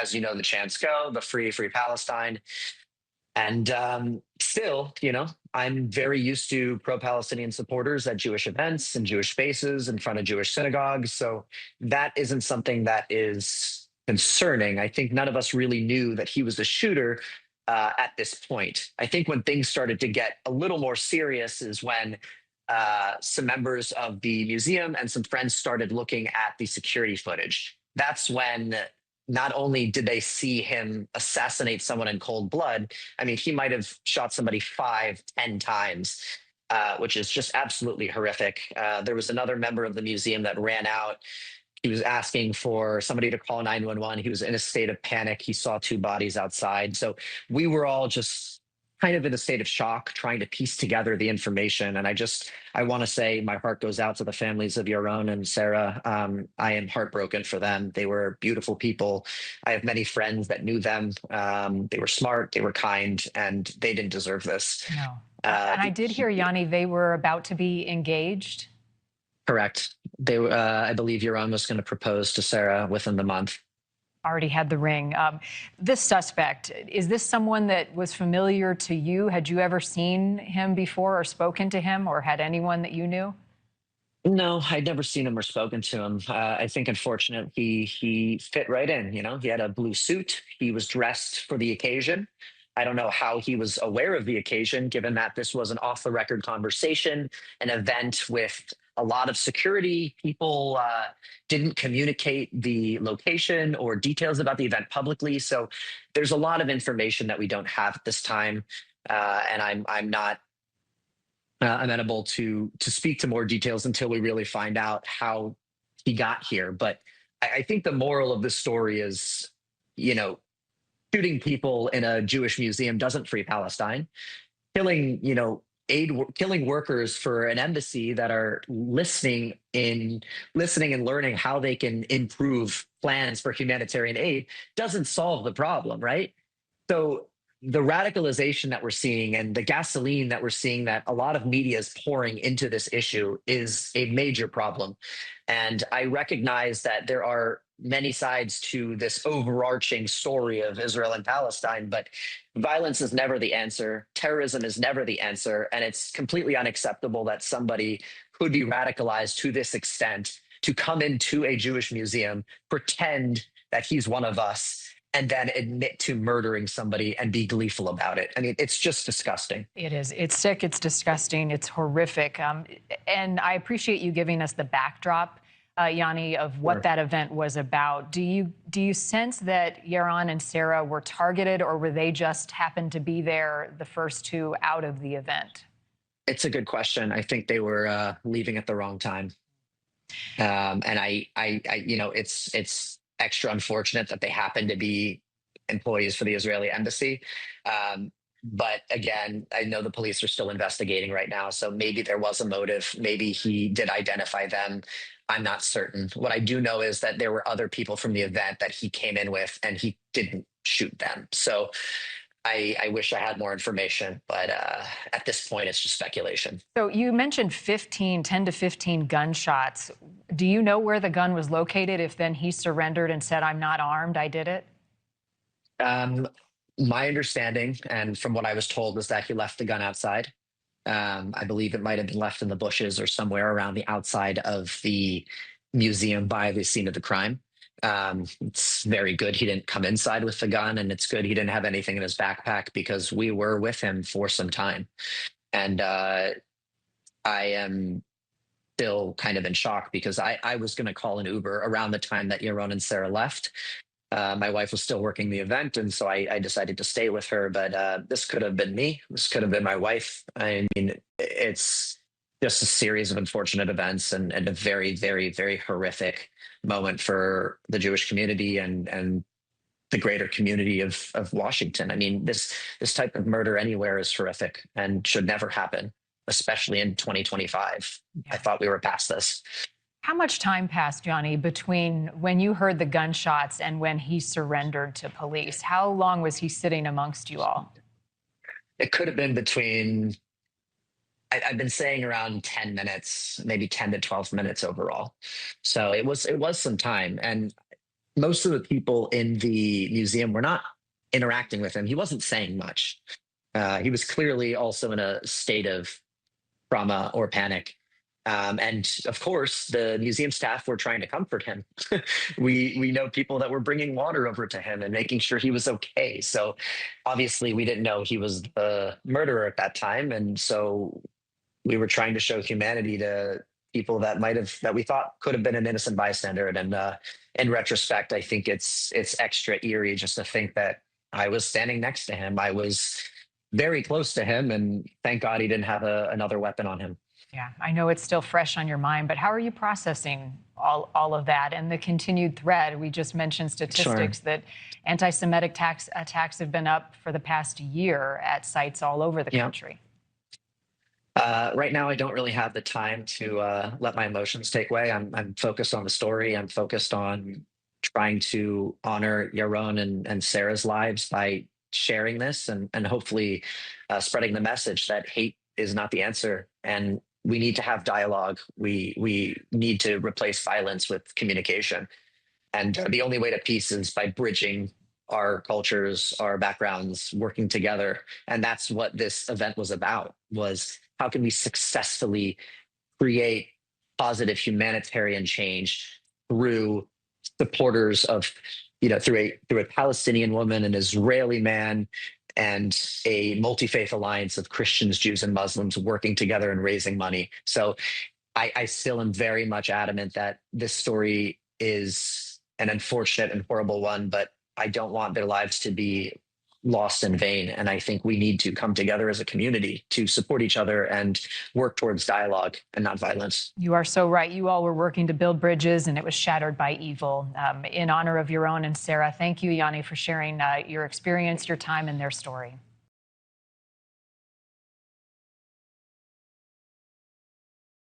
as you know, the chants go, the free, free Palestine. And still, I'm very used to pro-Palestinian supporters at Jewish events and Jewish spaces in front of Jewish synagogues. So that isn't something that is concerning. I think none of us really knew that he was the shooter at this point. I think when things started to get a little more serious is when some members of the museum and some friends started looking at the security footage. That's when not only did they see him assassinate someone in cold blood, I mean, he might have shot somebody 5, 10 times, which is just absolutely horrific. There was another member of the museum that ran out. He was asking for somebody to call 911. He was in a state of panic. He saw two bodies outside. So we were all just kind of in a state of shock, trying to piece together the information. And I want to say my heart goes out to the families of Yaron and Sarah. I am heartbroken for them. They were beautiful people. I have many friends that knew them. They were smart, they were kind, and they didn't deserve this. No. And I did hear, Yanni, they were about to be engaged. Correct. I believe Yaron was going to propose to Sarah within the month. Already had the ring. This suspect, is this someone that was familiar to you? Had you ever seen him before or spoken to him or had anyone that you knew? No, I'd never seen him or spoken to him. I think, unfortunately, he fit right in. He had a blue suit. He was dressed for the occasion. I don't know how he was aware of the occasion, given that this was an off-the-record conversation, an event with a lot of security. People didn't communicate the location or details about the event publicly. So there's a lot of information that we don't have at this time, and I'm not amenable to speak to more details until we really find out how he got here. But I think the moral of this story is, shooting people in a Jewish museum doesn't free Palestine. Killing, killing workers for an embassy that are listening and learning how they can improve plans for humanitarian aid doesn't solve the problem, right? So the radicalization that we're seeing and the gasoline that we're seeing that a lot of media is pouring into this issue is a major problem. And I recognize that there are many sides to this overarching story of Israel and Palestine, but violence is never the answer. Terrorism is never the answer. And it's completely unacceptable that somebody could be radicalized to this extent to come into a Jewish museum, pretend that he's one of us, and then admit to murdering somebody and be gleeful about it. I mean, it's just disgusting. It is. It's sick. It's disgusting. It's horrific. And I appreciate you giving us the backdrop, Yanni, of what that event was about. Do you sense that Yaron and Sarah were targeted, or were they just happened to be there, the first two out of the event? It's a good question. I think they were leaving at the wrong time. And it's extra unfortunate that they happen to be employees for the Israeli embassy. But again, I know the police are still investigating right now, so maybe there was a motive. Maybe he did identify them. I'm not certain. What I do know is that there were other people from the event that he came in with, and he didn't shoot them. So I wish I had more information, but at this point, it's just speculation. So you mentioned 10 to 15 gunshots. Do you know where the gun was located if then he surrendered and said, "I'm not armed, I did it"? My understanding, and from what I was told, is that he left the gun outside. I believe it might have been left in the bushes or somewhere around the outside of the museum by the scene of the crime. It's very good he didn't come inside with the gun, and it's good he didn't have anything in his backpack, because we were with him for some time. And I am still kind of in shock, because I was going to call an Uber around the time that Yaron and Sarah left. My wife was still working the event, and so I decided to stay with her. But this could have been me. This could have been my wife. I mean, it's just a series of unfortunate events and a very, very, very horrific moment for the Jewish community and the greater community of Washington. I mean, this type of murder anywhere is horrific and should never happen, especially in 2025. Yeah. I thought we were past this. How much time passed, Johnny, between when you heard the gunshots and when he surrendered to police? How long was he sitting amongst you all? It could have been between, I've been saying around 10 minutes, maybe 10 to 12 minutes overall. So it was some time. And most of the people in the museum were not interacting with him. He wasn't saying much. He was clearly also in a state of trauma or panic. And of course, the museum staff were trying to comfort him. We know people that were bringing water over to him and making sure he was okay. So obviously, we didn't know he was the murderer at that time, and so we were trying to show humanity to people that we thought could have been an innocent bystander. And in retrospect, I think it's extra eerie just to think that I was standing next to him. I was very close to him, and thank God he didn't have another weapon on him. Yeah, I know it's still fresh on your mind, but how are you processing all of that and the continued threat? We just mentioned Sure. statistics that anti-Semitic attacks have been up for the past year at sites all over the Yeah. country. Right now, I don't really have the time to let my emotions take away. I'm focused on the story. I'm focused on trying to honor Yaron and Sarah's lives by sharing this and hopefully spreading the message that hate is not the answer, and we need to have dialogue. We need to replace violence with communication. And the only way to peace is by bridging our cultures, our backgrounds, working together. And that's what this event was about, was how can we successfully create positive humanitarian change through supporters of, through a Palestinian woman, an Israeli man, and a multi-faith alliance of Christians, Jews, and Muslims working together and raising money. So I still am very much adamant that this story is an unfortunate and horrible one, but I don't want their lives to be lost in vain. And I think we need to come together as a community to support each other and work towards dialogue and not violence. You are so right. You all were working to build bridges, and it was shattered by evil. In honor of Yaron and Sarah, thank you, Yanni, for sharing your experience, your time, and their story.